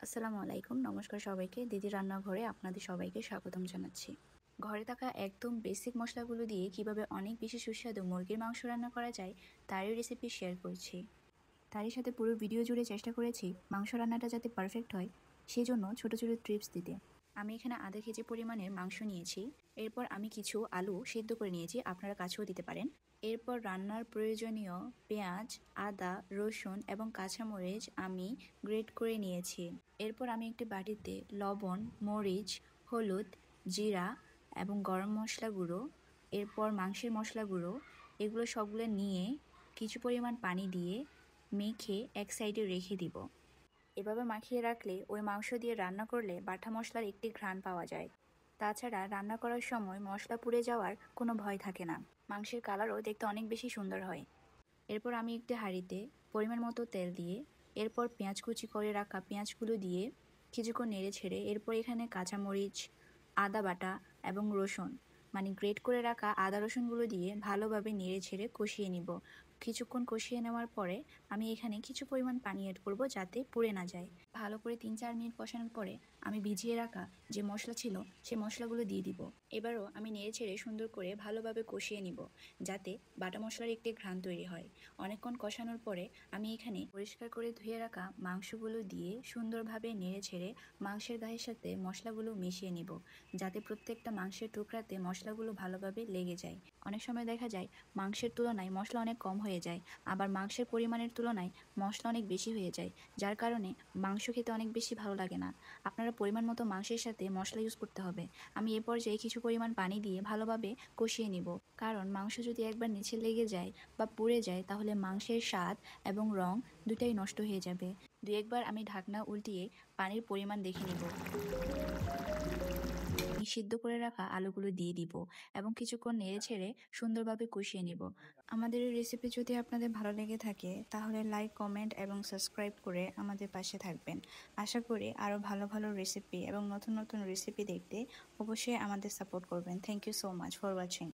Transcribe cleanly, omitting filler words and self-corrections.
আসসালামু আলাইকুম। নমস্কার সবাইকে। দিদি রান্নাঘরে আপনাদের সবাইকে স্বাগতম জানাচ্ছি। ঘরে থাকা একদম বেসিক মশলাগুলো দিয়ে কিভাবে অনেক বেশি সুস্বাদু মুরগির মাংস রান্না করা যায় তারই রেসিপি শেয়ার করছি। তারই সাথে পুরো ভিডিও জুড়ে চেষ্টা করেছি মাংস রান্নাটা যাতে পারফেক্ট হয় সেজন্য ছোট ছোট টিপস দিতে। আমি এখানে আধা কেজি পরিমাণের মাংস নিয়েছি। এরপর আমি কিছু আলু সিদ্ধ করে নিয়েছি, আপনারা কাছেও দিতে পারেন। এরপর রান্নার প্রয়োজনীয় পেঁয়াজ, আদা, রসুন এবং কাঁচামরিচ আমি গ্রেট করে নিয়েছি। এরপর আমি একটি বাটিতে লবণ, মরিচ, হলুদ, জিরা এবং গরম মশলা গুঁড়ো, এরপর মাংসের মশলা গুঁড়ো, এগুলো সবগুলো নিয়ে কিছু পরিমাণ পানি দিয়ে মেখে এক সাইডে রেখে দিব। এভাবে মাখিয়ে রাখলে ওই মাংস দিয়ে রান্না করলে বাটা মশলার একটি ঘ্রাণ পাওয়া যায়। তাছাড়া রান্না করার সময় মশলা পুড়ে যাওয়ার কোনো ভয় থাকে না। মাংসের কালারও দেখতে অনেক বেশি সুন্দর হয়। এরপর আমি একটি হাঁড়িতে পরিমাণ মতো তেল দিয়ে এরপর পেঁয়াজ কুচি করে রাখা পেঁয়াজগুলো দিয়ে কিছুক্ষণ নেড়ে ছেড়ে এরপর এখানে কাঁচামরিচ, আদা বাটা এবং রসুন গ্রেট করে রাখা আদা রসুনগুলো দিয়ে ভালোভাবে নেড়ে ছেড়ে কষিয়ে নিব। কিছুক্ষণ কষিয়ে নেওয়ার পরে আমি এখানে কিছু পরিমাণ পানি অ্যাড করব যাতে পুড়ে না যায়। ভালো করে 3-4 মিনিট কষানোর পরে আমি ভিজিয়ে রাখা যে মশলা ছিল সে মশলাগুলো দিয়ে দিব। এবারও আমি নেড়ে ছেড়ে সুন্দর করে ভালোভাবে কষিয়ে নিব যাতে বাটা মশলার একটি ঘ্রাণ তৈরি হয়। অনেকক্ষণ কষানোর পরে আমি এখানে পরিষ্কার করে ধুয়ে রাখা মাংসগুলো দিয়ে সুন্দরভাবে নেড়ে ছেড়ে মাংসের গায়ের সাথে মশলাগুলো মিশিয়ে নিব যাতে প্রত্যেকটা মাংসের টুকরাতে মশলাগুলো ভালোভাবে লেগে যায়। অনেক সময় দেখা যায় মাংসের তুলনায় মশলা অনেক কম হয়ে যায়, আবার মাংসের পরিমাণের তুলনায় মশলা অনেক বেশি হয়ে যায়, যার কারণে মাংস খেতে অনেক বেশি ভালো লাগে না। আপনারা পরিমাণ মতো মাংসের সাথে মশলা ইউজ করতে হবে। আমি এ পর্যায়ে কিছু পরিমাণ পানি দিয়ে ভালোভাবে কষিয়ে নিব, কারণ মাংস যদি একবার নিচে লেগে যায় বা পুড়ে যায় তাহলে মাংসের স্বাদ এবং রং দুটাই নষ্ট হয়ে যাবে। 2-1 বার আমি ঢাকনা উল্টিয়ে পানির পরিমাণ দেখে নিব। সিদ্ধ করে রাখা আলুগুলো দিয়ে দিব এবং কিছুক্ষণ নেড়ে ছেড়ে সুন্দরভাবে কষিয়ে নিব। আমাদের এই রেসিপি যদি আপনাদের ভালো লেগে থাকে তাহলে লাইক, কমেন্ট এবং সাবস্ক্রাইব করে আমাদের পাশে থাকবেন। আশা করি আরও ভালো ভালো রেসিপি এবং নতুন নতুন রেসিপি দেখতে অবশ্যই আমাদের সাপোর্ট করবেন। Thank you so much for watching.